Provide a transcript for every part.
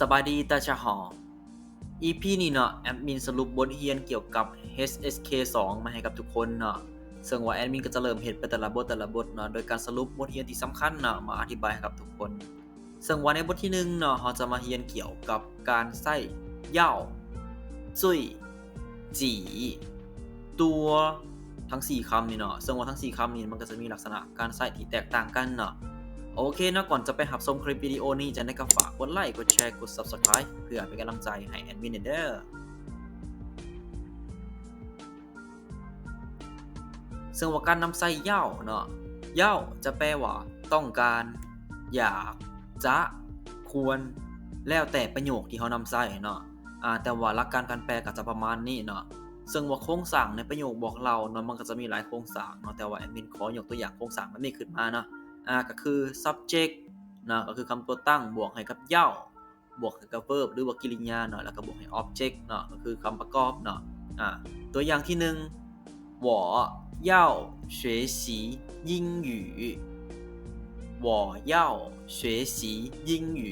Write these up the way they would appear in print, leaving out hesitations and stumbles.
สบายดีตาชะหอ EP นี้เนาะแอดมินสรุปบทเรียนเกี่ยวกับ HSK 2มาให้กับทุกคนเนาะซึ่งว่าแอดมินก็จะเริ่มเฮ็ดไปแต่ละบทเนาะโดยการสรุปบทเรียนที่สำคัญเนาะมาอธิบายให้กับทุกคนซึ่งว่าในบทที่1เนาะเราจะมาเรียนเกี่ยวกับการใช้เหย้าจุ้ยจีตัวทั้ง4คำนี่เนาะซึ่งว่าทั้ง4คำนี้มันก็จะมีลักษณะการใช้ที่แตกต่างกันเนาะโอเคเนาะก่อนจะไปรับชมคลิปวิดีโอนี้จะได้ก็ฝากกดไลค์กดแชร์กด Subscribe เพื่อเป็นกำลังใจให้แอดมินเด้อซึ่งว่าการนำใส่เหย้าเนาะเหย้าจะแปลว่าต้องการอยากจะควรแล้วแต่ประโยคที่เขานำใส่เนาะแต่ว่าหลักการการแปลก็จะประมาณนี้เนาะซึ่งว่าโครงสร้างในประโยคบอกเล่าเนาะมันก็จะมีหลายโครงสร้างเนาะแต่ว่าแอดมินขอยกตัวอย่างโครงสร้างแบบนี้ขึ้นมาเนาะก็คือ subject นะก็คือคำตัวตั้งบวกให้กับเหย้าบวกให้กับ verb หรือว่ากิริยาเนาะแล้วก็บวกให้ object เนาะก็คือคำประกอบเนาะตัวอย่างที่1我要学习英语我要学习英语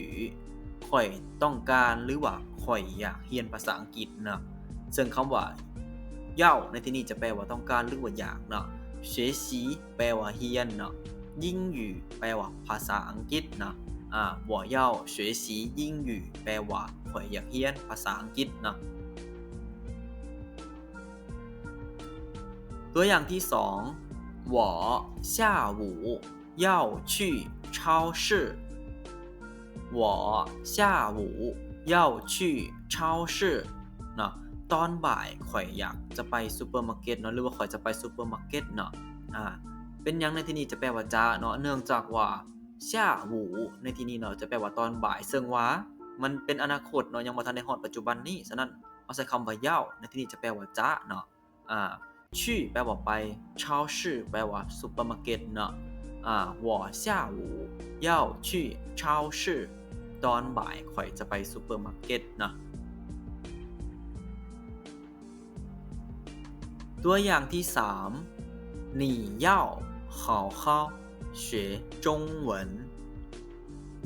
ข่อยต้องการหรือว่าข่อยอยากเรียนภาษาอังกฤษเนาะซึ่งคำว่าเย่าในที่นี้จะแปลว่าต้องการหรือว่าอยากเนาะ学习แปลว่าเรียนเนาะยิ่งอยู่แปลว่าภาษาอังกฤษเนาะ我要学习英语แปลว่าข่อยอยากเรียนภาษาอังกฤษเนาะตัวอย่างที่2我下午要去超市我下午要去超市เนาะตอนบ่ายข่อยอยากจะไปซูเปอร์มาร์เก็ตเนาะหรือว่าข่อยจะไปซูเปอร์มาร์เก็ตเนาะเป็นหยังในที่นี้จะแปลว่าจะเนาะเนื่องจากว่าช่าหูในที่นี้เนาะจะแปลว่าตอนบ่ายซึ่งว่ามันเป็นอนาคตเนาะยังบ่ทันได้ฮอดปัจจุบันนี้ฉะนั้นเอาใช้คำว่าเหย้าในที่นี้จะแปลว่าจะเนาะชื่อแปลว่าไป超市แปลว่าซูเปอร์มาร์เก็ตเนาะ我下午要去超市ตอนบ่ายข่อยจะไปซูเปอร์มาร์เก็ตเนาะตัวอย่างที่3你要好好学中文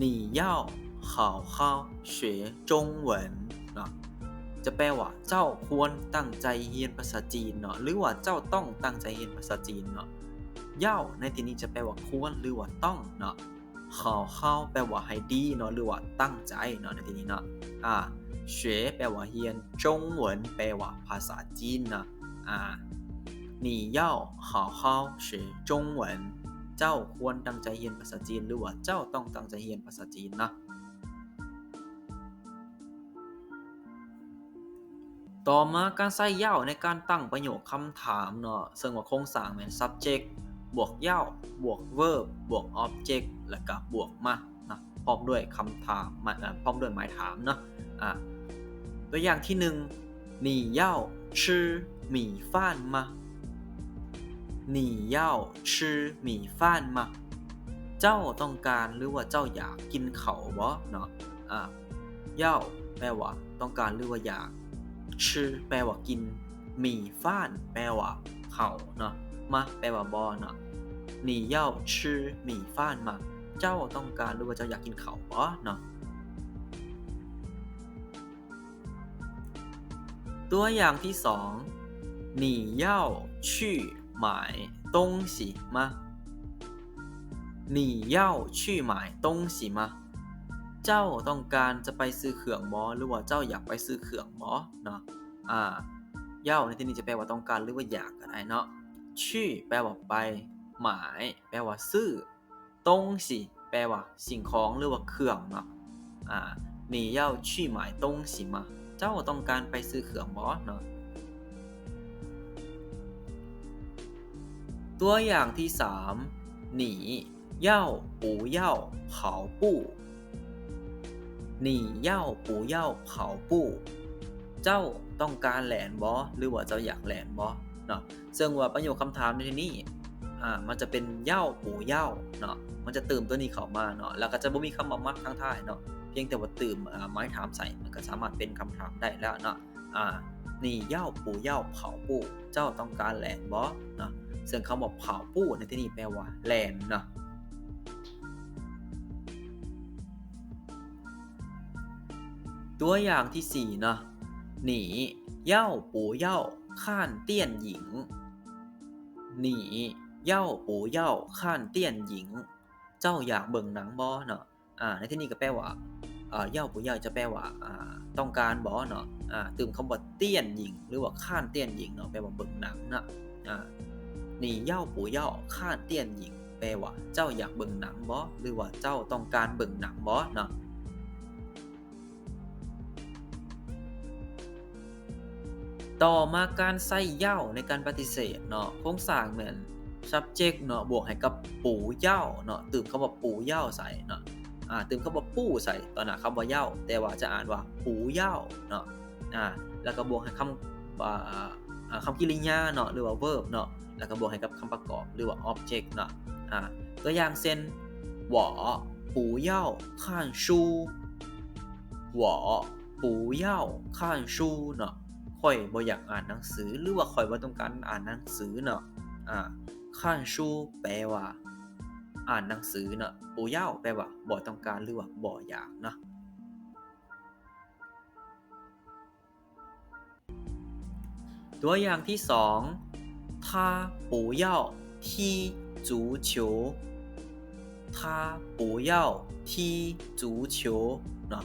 你要好好学中文เนาะจะแปลว่าเจ้าควรตั้งใจเรียนภาษาจีนเนาะหรือว่าเจ้าต้องตั้งใจเรียนภาษาจีนเนาะเย่าในที่นี้จะแปลว่าควรหรือว่าต้องเนาะเข้าแปลว่าให้ดีเนาะหรือว่าตั้งใจเนาะในที่นี้เนาะ学แปลว่าเรียนจงเหวินแปลว่าภาษาจีนเนาะ你要好好学中文เจ้าควรตั้งใจเรียนภาษาจีนหรือว่าเจ้าต้องตั้งใจเรียนภาษาจีนนะต่อมาการใช้เหย้าในการตั้งประโยคคำถามเนาะซึ่งว่าโครงสร้างเป็น subject บวกเหย้าบวก verb บวก object แล้วก็บวกมานะพร้อมด้วยคำถามพร้อมด้วยหมายถามเนาะตัวอย่างที่1你要吃米饭吗你要吃米饭吗เจ้าต้องการหรือว่าเจ้าอยากกินข้าวบ่เนาะเหย้าแปลว่าต้องการหรือว่าอยากชื่อแปลว่ากินหมี่ฟ้านแปลว่าเขาเนาะมาแปลว่าบอเนาะ你要吃米饭吗เจ้าต้องการหรือว่าเจ้าอยากกินเขาบ่เนาะตัวอย่างที่2你要去买东西吗你要去买东西吗เจ้าต้องการจะไปซื้อเครื่องบ่หรือว่าเจ้าอยากไปซื้อเครื่องบ่เนาะเหย้าในที่นี้จะแปลว่าต้องการหรือว่าอยากก็ได้เนาะชื่อแปลว่าไปหมายแปลว่าซื้อ东西แปลว่าสิ่งของหรือว่าเครื่องเนาะ你要去买东西吗เจ้าต้องการไปซื้อเครื่องบ่เนาะตัวอย่างที่3你要不要跑步你要不要跑步เจ้าต้องการแล่นบ่หรือว่าเจ้าอยากแล่นบ่เนาะซึ่งว่าประโยคคำถามในที่นี้มันจะเป็นเหย้าปูเหย้าเนาะมันจะเติมตัวนี้เข้ามาเนาะแล้วก็จะบ่มีคำว่ามักข้างท้ายเนาะเพียงแต่ว่าเติมไม้ถามใส่มันก็สามารถเป็นคำถามได้แล้วเนาะ你要不要跑步เจ้าต้องการแล่นบ่เนาะซึ่งคำว่า跑步ในที่นี้แปลว่าแล่นเนาะ ต ตัวอย่างที่4เนาะหนีเย่าปูเย่าข้านเตี้ยนหญิงหนีเย่าปูเย่าข้านเตี้ยนหญิงเจ้าอยากเบิ่งหนังบ่เนาะในที่นี้ก็แปลว่าเย่าปูเย่าจะแปลว่าต้องการบ่เนาะเติมคำว่าเตี้ยนหญิงหรือว่าข้านเตี้ยนหญิงเนาะแปลว่าเบิ่งหนังเนาะหนีเย่าปูเย่าข้านเตี้ยนหญิงแปลว่าเจ้าอยากเบิ่งหนังบ่หรือว่าเจ้าต้องการเบิ่งหนังบ่เนาะต่อมาการใส่เย่าในการปฏิเสธเนาะโครงสร้างเหมือน subject เนาะบวกให้กับปูเย่าเนาะเติมคำว่าปูเย่าใส่เนาะเติมคำว่าปู้ใส่ตอนหน้าคำว่าเย่าแต่ว่าจะอ่านว่าปูเย่าเนาะแล้วก็บวกให้คำกริยาเนาะหรือว่า verb เนาะแล้วก็บวกให้กับคำประกอบหรือว่า object เนาะตัวอย่างเช่น我不要看书我不要看书เนาะข่อยบ่อยากอ่านหนังสือหรือว่าข่อยบ่ต้องการอ่านหนังสือเนาะข้านชูแปลว่าอ่านหนังสือเนาะปูเย่าแปลว่าบ่ต้องการหรือว่าบ่อยากเนาะตัวอย่างที่2他不要踢足球他不要踢足球เนาะ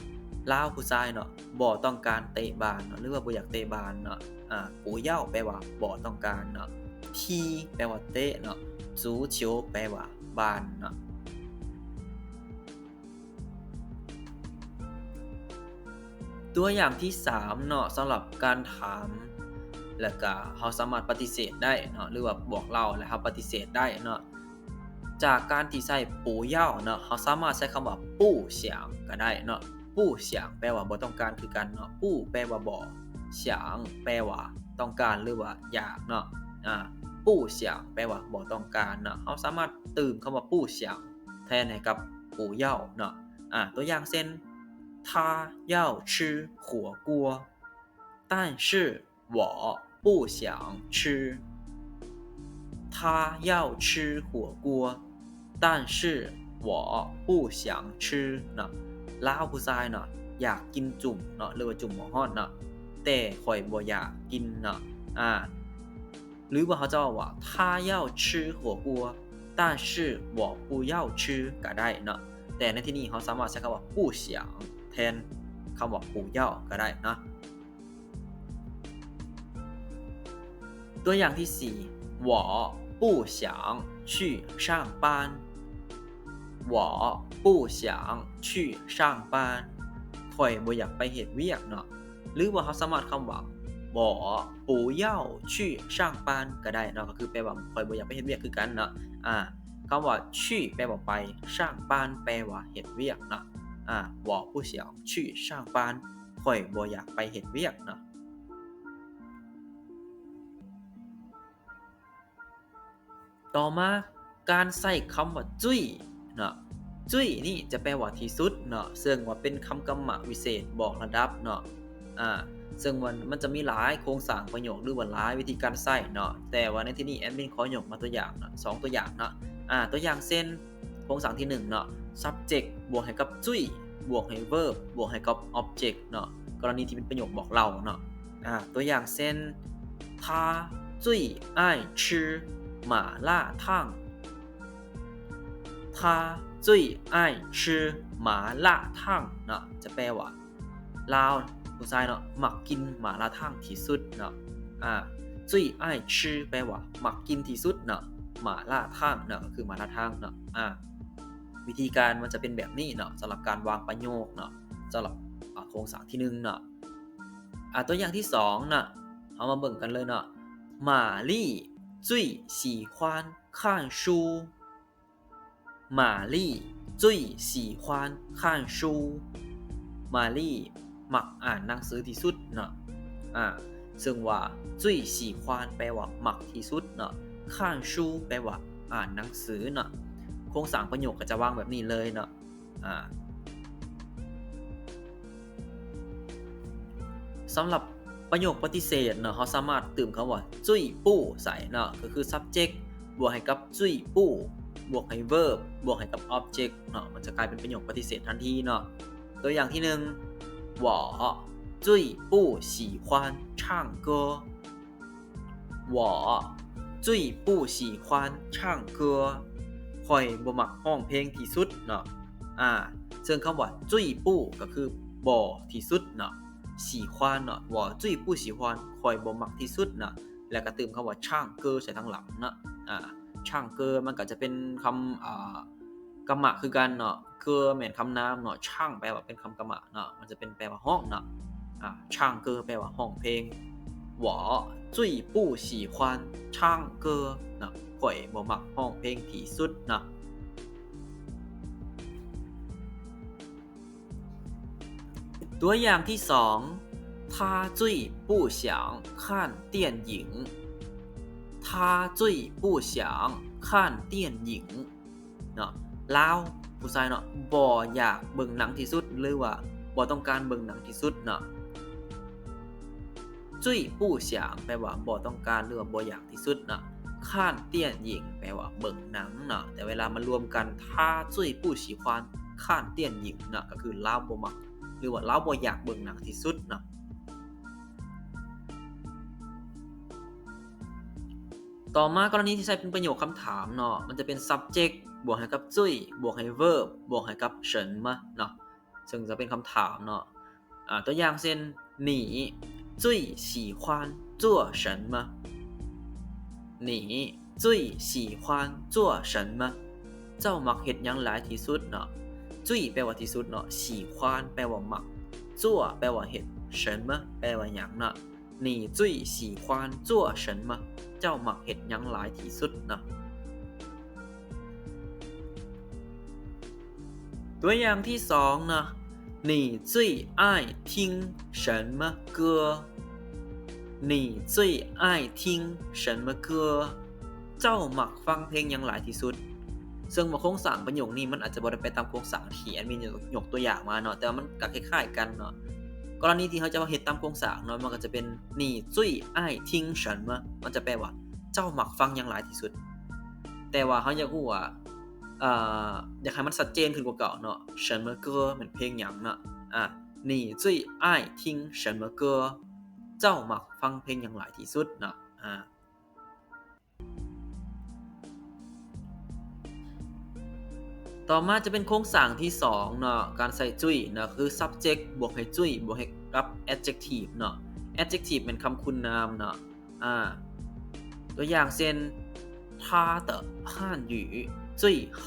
ลาวผู้ชายเนาะบ่ต้องการเตะบาสเนาะหรือว่าบ่อยากเตะบาสเนาะปูเย่าแปลว่าบ่ต้องการเนาะทีแปลว่าเตะเนาะ足球แปลว่าบาสเนาะตัวอย่างที่3เนาะสำหรับการถามแล้วก็เราสามารถปฏิเสธได้เนาะหรือว่าบอกเล่าแล้วเราปฏิเสธได้เนาะจากการที่ใช้ปูเย่าเนาะเราสามารถใช้คำว่าปู้เสียงก็ได้เนาะปู้เสียงแปลว่าบ่ต้องการคือกันเนาะปู้แปลว่าบ่เสียงแปลว่าต้องการหรือว่าอยากเนาะปู้เสียงแปลว่าบ่ต้องการเนาะเราสามารถเติมคำว่าปู้เสียงแทนให้กับปูเย่าเนาะตัวอย่างเช่น他要吃火锅但是我不想吃他要吃火锅但是我不想吃เนาะลาวผู้ชายเนาะอยากกินจุ่มเนาะหรือว่าจุ่มหม้อฮ้อนเนาะแต่ข่อยบ่อยากกินเนาะหรือว่าเขาจะว่า他要吃火锅但是我不要吃ก็ได้เนาะแต่ในที่นี้เขาสามารถใช้คำว่า不想แทนคำว่า不要ก็ได้เนาะตัวอย่างที่4我不想去上班我不想去上班ข่อยบ่อยากไปเฮ็ดเวียกเนาะหรือว่าเขาสามารถคำว่า我不要去上班ก็ได้เนาะก็คือแปลว่าข่อยบ่อยากไปเฮ็ดเวียกคือกันเนาะคำว่า去แปลว่าไป上班แปลว่าเฮ็ดเวียกเนาะ我不想去上班ข่อยบ่อยากไปเฮ็ดเวียกเนาะต่อมาการใส่คำว่าจุ้ยเนาะจุ้ยนี่จะแปลว่าที่สุดเนาะซึ่งว่าเป็นคำกรรมวิเศษบอกระดับเนาะซึ่งมันจะมีหลายโครงสร้างประโยคหรือว่าหลายวิธีการใส่เนาะแต่ว่าในที่นี้แอดมินขอยกมาตัวอย่างเนาะ2ตัวอย่างเนาะตัวอย่างเช่นโครงสร้างที่1เนาะ subject บวกให้กับจุ้ยบวกให้ verb บวกให้กับ object เนาะกรณีที่เป็นประโยคบอกเล่าเนาะตัวอย่างเช่น他最爱吃麻辣烫他最爱吃麻辣烫เนาะจะแปลว่าลาวผู้ชายเนาะมักกินหม่าล่าทั่งที่สุดเนาะ最爱吃แปลว่ามักกินที่สุดเนาะหม่าล่าทั่งเนาะก็คือหม่าล่าทั่งเนาะวิธีการมันจะเป็นแบบนี้เนาะสำหรับการวางประโยคเนาะสำหรับโครงสร้างที่1เนาะตัวอย่างที่2เนาะเอามาเบิ่งกันเลยเนาะหม่าลี่最喜欢看书玛丽最喜欢看书มาลี่มักอ่านหนังสือที่สุดเนาะซึ่งว่า最喜欢แปลว่ามักที่สุดเนาะ看书แปลว่าอ่านหนังสือเนาะโครงสร้างประโยคก็จะวางแบบนี้เลยเนาะสำหรับประโยคปฏิเสธเนาะเขาสามารถเติมคำว่าจุ้ยปู้ใส่เนาะก็คือ subject บวกให้กับจุ้ยปู้บวกให้ verb บวกให้กับ object เนาะมันจะกลายเป็นประโยคปฏิเสธทันทีเนาะตัวอย่างที่1我我最不喜欢唱歌我最不喜欢唱歌ข่อยบ่มักร้องเพลงที่สุดเนาะซึ่งคำว่าจุ้ยปู้ก็คือบ่ที่สุดเนาะ喜欢เนาะ我最不喜欢ข่อยบ่มักที่สุดเนาะแล้วก็เติมคำว่าช่างเกอใส่ทางหลังเนาะช่างเกอมันก็จะเป็นคำกรรมะคือกันเนาะเกอแม่นคำนามเนาะช่างแปลว่าเป็นคำกรรมะเนาะมันจะเป็นแปลว่าห้องเนาะช่างเกอแปลว่าห้องเพลง我最不喜欢唱歌เนาะข่อยบ่มักห้องเพลงที่สุดเนาะตัวอย่างที่2他最不想看电影他最不想看电影เนาะลาวผู้ชายเนาะบ่อยากเบิ่งหนังที่สุดหรือว่าบ่ต้องการเบิ่งหนังที่สุดเนาะจุ้ยปู่เฉียงแปลว่าบ่ต้องการหรือว่าบ่อยากที่สุดเนาะข้านเตี้ยนหญิงแปลว่าเบิ่งหนังเนาะแต่เวลามารวมกันถ้าจุ้ยปู่喜欢ข้านเตี้ยนหญิงเนาะก็คือลาวบ่มักหรือว่าลาวบ่อยากเบิ่งหนังที่สุดเนาะต่อมากรณีที่ใช้เป็นประโยคคำถามเนาะมันจะเป็น subject บวกให้กับจุ้ยบวกให้ verb บวกให้กับเฉินมาเนาะซึ่งจะเป็นคำถามเนาะตัวอย่างเช่น你最喜欢做什么你最喜欢做什么เจ้ามักเฮ็ดหยังหลายที่สุดเนาะจุ้ยแปลว่าที่สุดเนาะ喜欢แปลว่ามัก做แปลว่าเฮ็ด什么แปลว่าหยังเนาะ你最喜欢做什么เจ้ามักเฮ็ดหยังหลายที่สุดเนาะตัวอย่างที่2เนาะ你最爱听什么歌你最爱听什么歌เจ้ามักฟังเพลงหยังหลายที่สุดซึ่งโครงสร้างประโยคนี้มันอาจจะบ่ได้ไปตามโครงสร้างที่แอดมินยกตัวอย่างมาเนาะแต่มันก็คล้ายๆกันเนาะกรณีที่เขาจะเฮ็ดตามโครงสร้างเนาะมันก็จะเป็น你最爱听什么มันจะแปลว่าเจ้ามักฟังหยังหลายที่สุดแต่ว่าเขาอยากรู้ว่าอยากให้มันชัดเจนขึ้นกว่าเก่าเนาะ什么歌เหมือนเพลงหยังเนาะ你最爱听什么歌เจ้ามักฟังเพลงหยังหลายที่สุดเนาะต่อมาจะเป็นโครงสร้างที่2เนาะการใส่จุ้ยเนาะคือ subject บวกให้จุ้ยบวกให้กับ adjective เนาะ adjective เป็นคำคุณนามเนาะตัวอย่างเช่น他的汉语最好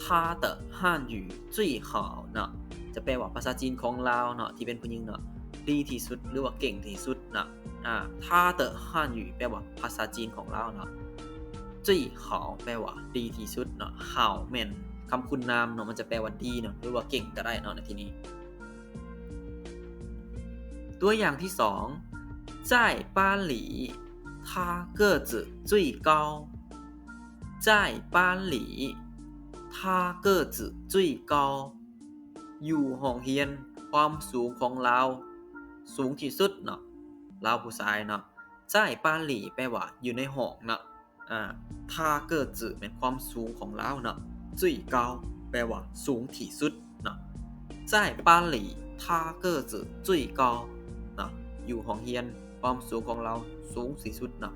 他的汉语最好เนาะจะแปลว่าภาษาจีนของลาวเนาะที่เป็นผู้หญิงเนาะดีที่สุดหรือว่าเก่งที่สุดเนาะ他的汉语แปลว่าภาษาจีนของลาวเนาะ最好แปลว่าดีที่สุดเนาะ好แม่นคำคุณนามเนาะมันจะแปลว่าดีเนาะหรือว่าเก่งก็ได้เนาะในที่นี้ตัวอย่างที่2在巴黎他个子最高在巴黎他个子最高อยู่ห้องเรียนความสูงของเราสูงที่สุดเนาะเราผู้ชายเนาะ在巴黎แปลว่าอยู่ในห้องเนาะ他个子เป็นความสูงของเราเนาะ最高แปลว่าสูงที่สุดเนาะ在巴黎他个子最高เนาะอยู่ห้องเรียนความสูงของเราสูงที่สุดเนาะ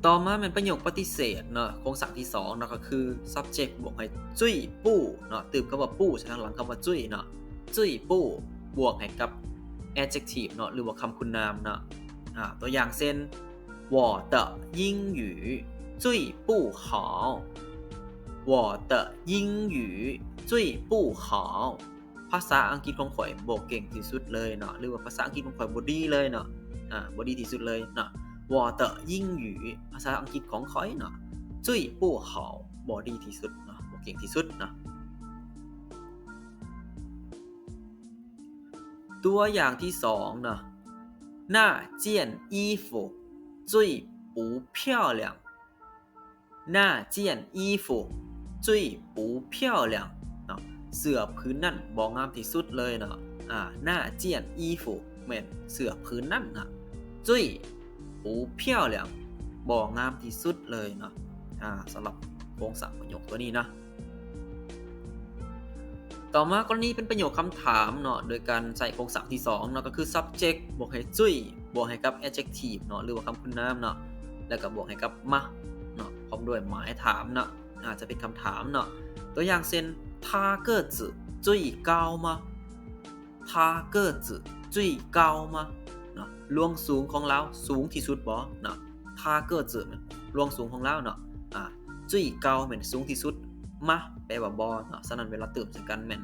ต่อมาเป็นประโยคปฏิเสธเนาะโครงสร้างที่2เนาะก็คือ subject บวกให้จุ้ยปู้เนาะตืมคำว่าปู้ใช้ทางหลังคำว่าจุ้ยเนาะจุ้ยปู้บวกให้กับ adjective เนาะหรือว่าคำคุณนามเนาะตัวอย่างเช่น我的英语最不好我的英语最不好ภาษาอังกฤษของข่อยบ่เก่งที่สุดเลยเนาะหรือว่าภาษาอังกฤษของข่อยบ่ดีเลยเนาะบ่ดีที่สุดเลยเนาะ我的英语ภาษาอังกฤษของข่อยเนาะ最不好บ่ดีที่สุดเนาะบ่เก่งที่สุดเนาะตัวอย่างที่2เนาะ那件衣服最不漂亮那件衣服最不漂亮เนาะเสื้อพื้นนั่นบ่งามที่สุดเลยเนาะ那件衣服แม่นเสื้อพื้นนั่นนะ最不漂亮บ่งามที่สุดเลยเนาะสำหรับโครงสร้างประโยคตัวนี้นะ ต่อมากรณีเป็นประโยคคำถามเนาะโดยการใส่โครงสร้างที่2เนาะก็คือ subject บวกให้จุ้ยบวกให้กับ adjective เนาะหรือว่าคำคุณนามเนาะแล้วก็บวกให้กับมาเนาะพร้อมด้วยหมายถามเนาะอาจจะเป็นคำถามเนาะตัวอย่างเช่น他个子最高吗他个子最高吗เนาะลวงสูงของเราสูงที่สุดบ่เนาะ他个子ลวงสูงของเราเนาะ最高แม่นสูงที่สุดมาแปลว่าบ่เนาะฉะนั้นเวลาเติมใส่กันแม่น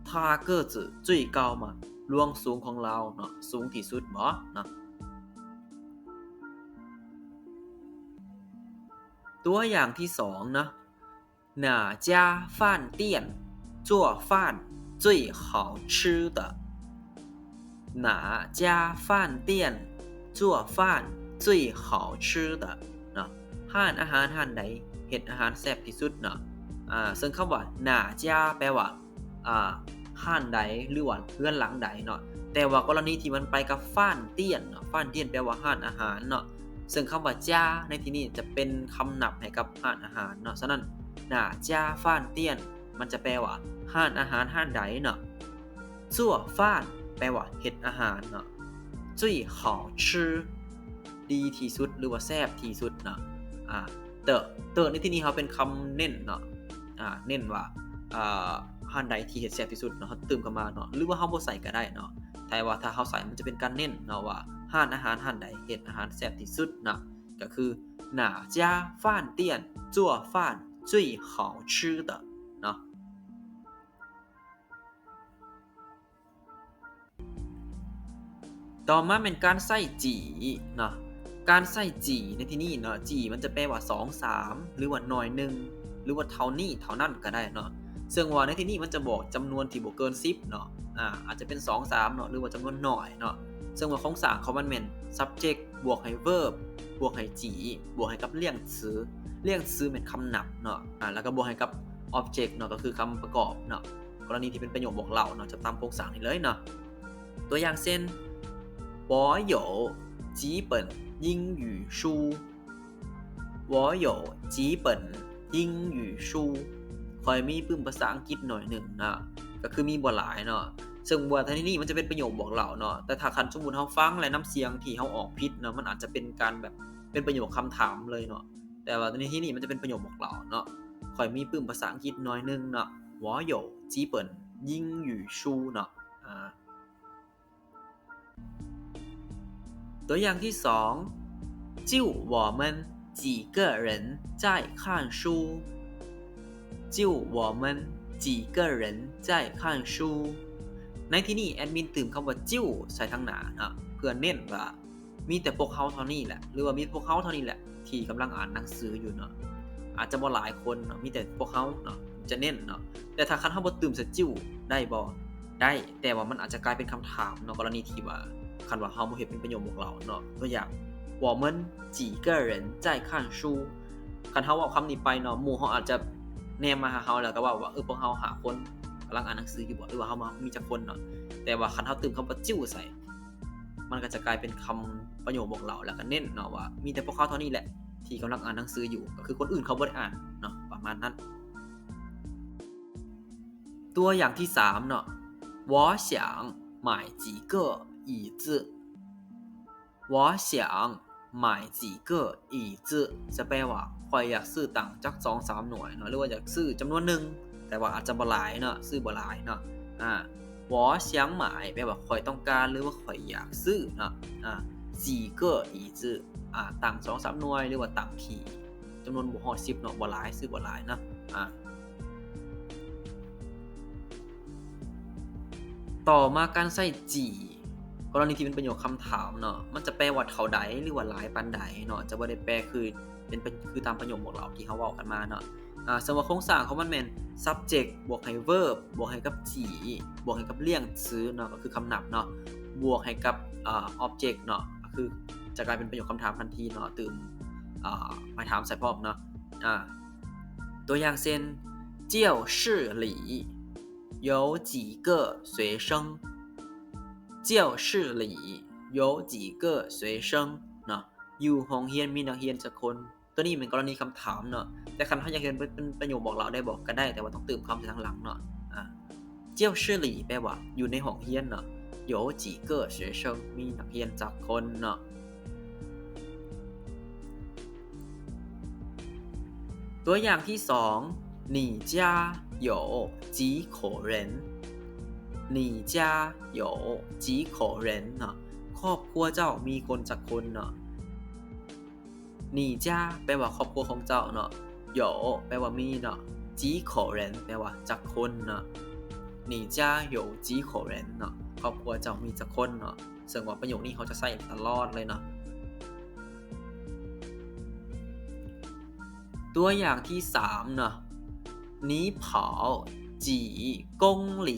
他个子最高吗ลวงสูงของเราเนาะสูงที่สุดบ่เนาะตัวอย่างที่2นะ哪家饭店做饭最好吃的哪家饭店做饭最好吃的เนาะห้านอาหารห้านใดเฮ็ดอาหารแซ่บที่สุดเนาะซึ่งคำว่าหน้าจ้าแปลว่าห้านใดหรือว่าเรือนหลังใดเนาะแต่ว่ากรณีที่มันไปกับฟ้านเตี้ยนเนาะฟ้านเตี้ยนแปลว่าห้านอาหารเนาะซึ่งคำว่าจ้าในที่นี้จะเป็นคำนับให้กับห้านอาหารเนาะฉะนั้นหน้าจ้าฟ้านเตี้ยนมันจะแปลว่าห้านอาหารห้านใดเนาะซั่วฟ้านแปลว่าเฮ็ดอาหารเนาะจุ้ย好吃ดีที่สุดหรือว่าแซ่บที่สุดเนาะเตอในที่นี้เขาเป็นคำเน้นเนาะเน้นว่าห้านใดที่เฮ็ดแซ่บที่สุดเนาะเขาเติมเข้ามาเนาะหรือว่าเฮาบ่ใส่ก็ได้เนาะแต่ว่าถ้าเฮาใส่มันจะเป็นการเน้นเนาะว่าห้านอาหารห้านใดเฮ็ดอาหารแซ่บที่สุดเนาะก็คือ哪家饭店做饭最好吃的เนาะต่อมาเป็นการใส่จีเนาะการใส่จีในที่นี้เนาะจีมันจะแปลว่า2 3หรือว่าหน่อยหนึ่งหรือว่าเท่านี้เท่านั้นก็ได้เนาะซึ่งว่าในที่นี้มันจะบอกจำนวนที่บ่เกิน10เนาะอาจจะเป็น2 3เนาะหรือว่าจำนวนน้อยเนาะซึ่งว่าโครงสร้างของมันแม่น subject บวกให้ verb บวกให้จีบวกให้กับเลี่ยงชื่อเลี่ยงชื่อเป็นคำนับเนาะแล้วก็บวกให้กับ object เนาะก็คือคำประกอบเนาะกรณีที่เป็นประโยคบอกเล่าเนาะจะตามโครงสร้างนี้เลยเนาะตัวอย่างเช่น我有几本英语书我有几本英语书คอยมีปึ้มภาษาอังกฤษหน่อยหนึ่งนะก็คือมีบ่หลายเนาะซึ่งว่าที่นี่มันจะเป็นประโยคบอกเล่าเนาะแต่ถ้าคันสมมุติเฮาฟังและน้ำเสียงที่เฮาออกผิดเนาะมันอาจจะเป็นการแบบเป็นประโยคคำถามเลยเนาะแต่ว่าในที่นี้มันจะเป็นประโยคบอกเล่าเนาะคอยมีปึ้มภาษาอังกฤษหน่อยหนึ่งเนาะ我有几本英语书เนาะตัวอย่างที่2就我们几个人在看书就我们几个人在看书ในที่นี้แอดมินตื่มคำว่าจิ้วใส่ทางหน้านะเพื่อเน้นว่ามีแต่พวกเขาเท่านี้แหละหรือว่ามีพวกเขาเท่านี้แหละที่กำลังอ่านหนังสืออยู่เนาะอาจจะบ่หลายคนเนาะมีแต่พวกเขาเนาะจะเน้นเนาะแต่ถ้าคันเฮาบ่ตื่มใส่จิ้วได้บ่ได้แต่ว่ามันอาจจะกลายเป็นคำถามเนาะกรณีที่ว่าคันว่าเฮาบ่เฮ็ดเป็นประโยคบอกเล่าเนาะตัวอย่าง我们几个人在看书คันเฮาเว้าคำนี้ไปเนาะหมู่เฮาอาจจะแนมมาหาเฮาแล้วก็เว้าว่าพวกเฮา5คนกำลังอ่านหนังสืออยู่บ่หรือว่าเฮามีจักคนเนาะแต่ว่าคันเฮาเติมคำว่าจิ้วใส่มันก็จะกลายเป็นคำประโยคบอกเล่าแล้วก็เน้นเนาะว่ามีแต่พวกเขาเท่านี้แหละที่กำลังอ่านหนังสืออยู่ก็คือคนอื่นเขาบ่ได้อ่านเนาะประมาณนั้นตัวอย่างที่3เนาะ我想买几个椅子我想买几个椅子จะแปลว่าข้อยอยากซื้อตังจัก 2-3 หน่วยเนาะหรือว่าอยากซื้อจำนวนหนึ่งแต่ว่าอาจจะบ่หลายเนาะซื้อบ่หลายเนาะ我想买แปลว่าข้อยต้องการหรือว่าข้อยอยากซื้อเนาะ几个椅子ตัง 2-3 หน่วยหรือว่าตังที่จำนวนบ่ฮอด10เนาะบ่หลายซื้อบ่หลายเนาะต่อมาการใส่จีกรณีที่เป็นประโยคคำถามเนาะมันจะแปลว่าเท่าใดหรือว่าหลายปานใดเนาะจะบ่ได้แปลคือตามประโยคบอกเล่าที่เฮาเว้ากันมาเนาะสมมุติโครงสร้างของมันแม่น subject บวกให้ verb บวกให้กับจีบวกให้กับเลี่ยงชื่อเนาะก็คือคำนับเนาะบวกให้กับobject เนาะก็คือจะกลายเป็นประโยคคำถามทันทีเนาะเติมหมายถามใส่พร้อมเนาะตัวอย่างเช่น教室里有几个学生教室里有几个学生เนาะอยู่ห้องเรียนมีนักเรียนจักคนตัวนี้เป็นกรณีคำถามเนาะแต่คันเฮาอยากเห็นเป็นประโยคบอกเล่าได้บอกก็ได้แต่ว่าต้องเติมคำใส่ทางหลังเนาะ教教室里แปลว่าอยู่ในห้องเรียนเนาะ有几个学生มีนักเรียนจักคนเนาะตัวอย่างที่สอง你家有几口人你家有几口人เนาะครอบครัวเจ้ามีคนจักคนเนาะ你家แปลว่าครอบครัวของเจ้าเนาะ有แปลว่ามีเนาะ几口人แปลว่าจักคนเนาะ你家有几口人เนาะครอบครัวเจ้ามีจักคนเนาะซึ่งว่าประโยคนี้เขาจะใส่ตลอดเลยเนาะตัวอย่างที่3เนาะ你跑几公里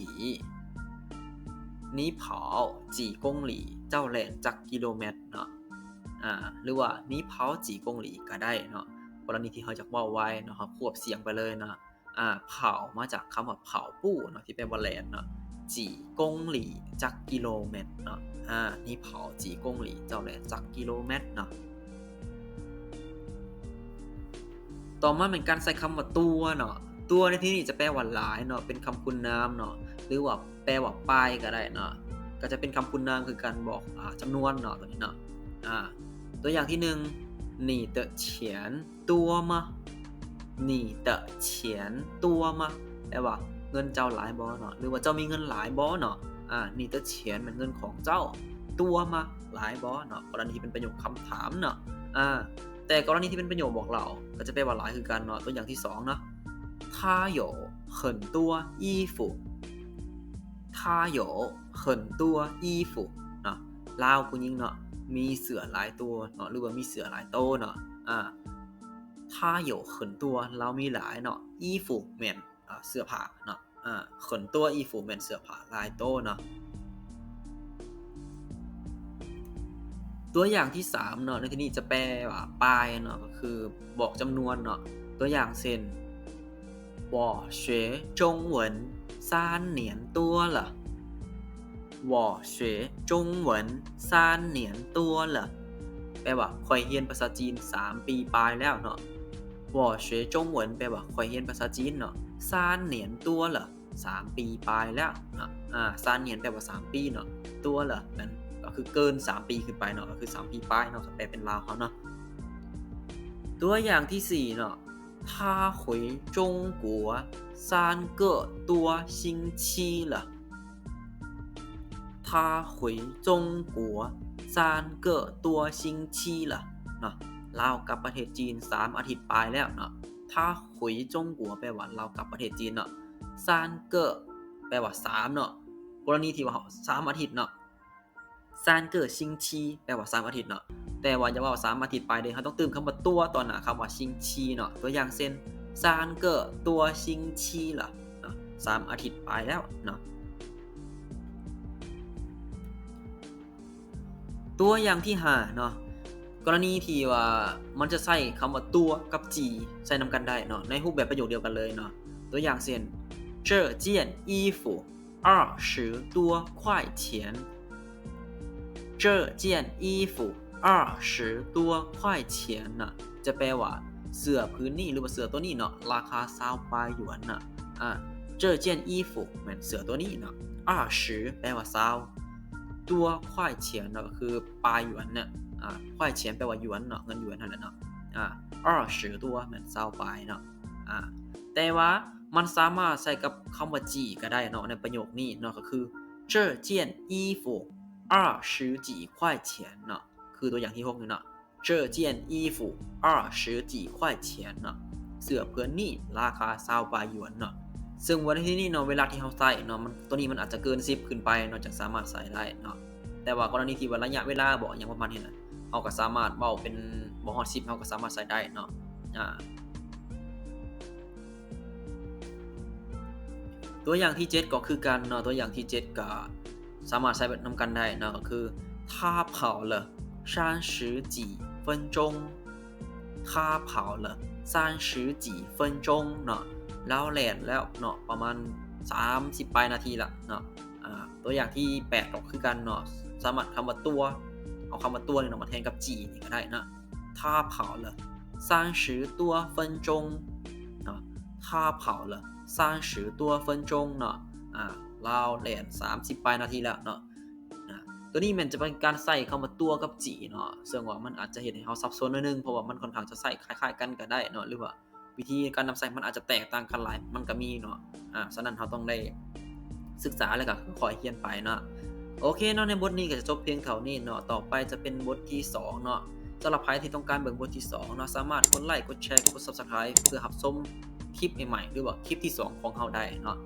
你跑几公里เจ้าแล่นจักกิโลเมตรเนาะหรือว่า你跑几公里ก็ได้เนาะกรณีที่เขาจะเว้าไว้เนาะครับควบเสียงไปเลยเนาะเผามาจากคำว่าเผาปู้เนาะที่แปลว่าแล่นเนาะจีกงหลีจักกิโลเมตรเนาะนี่เผาจีกงหลีเจ้าแล่นจักกิโลเมตรเนาะต่อมาเป็นการใส่คำว่าตัวเนาะตัวในที่นี้จะแปลว่าหลายเนาะเป็นคำคุณนามเนาะหรือว่าแปลว่าป้ายก็ได้เนาะก็จะเป็นคำคุณนามคือการบอกจำนวนเนาะตัวนี้เนาะตัวอย่างที่1你的钱多吗你的钱多吗แปลว่าเงินเจ้าหลายบ่เนาะหรือว่าเจ้ามีเงินหลายบ่เนาะ你的钱เป็นเงินของเจ้าตัวมาหลายบ่เนาะกรณีที่เป็นประโยคคำถามเนาะแต่กรณีที่เป็นประโยคบอกเราก็จะแปลว่าหลายคือกันเนาะตัวอย่างที่2เนาะ他有很多衣服他有很多衣服เนาะลาวผู้หญิงเนาะมีเสื้อหลายตัวเนาะหรือว่ามีเสื้อหลายโตเนาะ他有很多เรามีหลายเนาะ衣服แม่นเสื้อผ้าเนาะ很多衣服แม่นเสื้อผ้าหลายโตเนาะตัวอย่างที่3เนาะในที่นี้จะแปลว่าปลายเนาะก็คือบอกจำนวนเนาะตัวอย่างเช่น我学中文3年多了我学中文3年多了แปลว่าข่อยเรียนภาษาจีน3ปีปลายแล้วเนาะ我学中文แปลว่าข่อยเรียนภาษาจีนเนาะ3年多了3ปีปลายแล้วเนาะ3年แปลว่า3ปีเนาะตัวละมันก็คือเกิน3ปีขึ้นไปเนาะก็คือ3ปีปลายเนาะแปลเป็นลาวเขาเนาะตัวอย่างที่4เนาะ他回中国3个多星期了他回中国3个多星期了เนาะลาวกลับประเทศจีน3อาทิตย์ปลายแล้วเนาะ他回中国แปลว่าลาวกลับประเทศจีนเนาะ3个แปลว่า3เนาะกรณีที่ว่า3อาทิตย์เนาะ3个星期แปลว่า3อาทิตย์เนาะแต่ว่าอย่าว่า3อาทิตย์ไปเด้อเฮาต้องเติมคำว่าตัวตอนหน้าคำว่า星期เนาะตัวอย่างเช่น3个多星期了เนาะ3อาทิตย์ไปแล้วเนาะตัวอย่างที่5เนาะกรณีที่ว่ามันจะใส่คำว่าตัวกับจีใส่นำกันได้เนาะในรูปแบบประโยคเดียวกันเลยเนาะตัวอย่างเช่น这件衣服20多块钱这件衣服20多块钱น่ะจะแปลว่าเสื้อพื้นนี่หรือว่าเสื้อตัวนี้เนาะราคา20ปลายหยวนน่ะ这件衣服เหมือนเสื้อตัวนี้เนาะ20แปลว่า20ตัว块钱เนาะก็คือปลายหยวนเนี่ย块钱แปลว่าหยวนเนาะเงินหยวนนั่นแหละเนาะ20ตัวเหมือน20ปลายเนาะแต่ว่ามันสามารถใส่กับคำว่าจีก็ได้เนาะในประโยคนี้เนาะก็คือ这件衣服20几块钱เนาะคือตัวอย่างที่6นี่เนาะ这件衣服20几块钱เนาะเสื้อเพื่อนนี่ราคา20ปลายหยวนเนาะซึ่งวันที่นี่เนาะเวลาที่เราใส่เนาะมันตัวนี้มันอาจจะเกิน10ขึ้นไปเนาะจะสามารถใส่ได้เนาะแต่ว่ากรณีที่ว่าระยะเวลาบอกอย่างประมาณนี้นะเราก็สามารถเว้าเป็นบ่ฮอด10เราก็สามารถใส่ได้เนาะตัวอย่างที่7ก็คือกันเนาะตัวอย่างที่7ก็สามารถใช้นำกันได้เนาะก็คือ他跑了30几分钟他跑了30几分钟เนาะแล้วแล่นแล้วเนาะประมาณ30ปลายนาทีละเนาะตัวอย่างที่8ก็คือกันเนาะสามารถคำว่าตัวเอาคำว่าตัวนี่เนาะมาแทนกับจีนี่ก็ได้นะ他跑了30多分钟เนาะ他跑了30多分钟เนาะ ราวแล่น30ปลายนาทีแล้วเนาะตัวนี้แม่นจะเป็นการใส่คำว่าตัวกับจีเนาะซึ่งว่ามันอาจจะเฮ็ดให้เราสับสนหน่อยหนึ่งเพราะว่ามันค่อนข้างจะใส่คล้ายๆกันก็ได้เนาะหรือว่าวิธีการนำใส่มันอาจจะแตกต่างกันหลายมันก็มีเนาะฉะนั้นเราต้องได้ศึกษาแล้วก็ค่อยๆเรียนไปเนาะโอเคเนาะในบทนี้ก็จะจบเพียงเท่านี้เนาะต่อไปจะเป็นบทที่2เนาะสำหรับใครที่ต้องการเบิ่งบทที่2เนาะสามารถกดไลก์กดแชร์กด Subscribe เพื่อรับชมคลิปใหม่ๆหรือว่าคลิปที่2ของเราได้เนาะ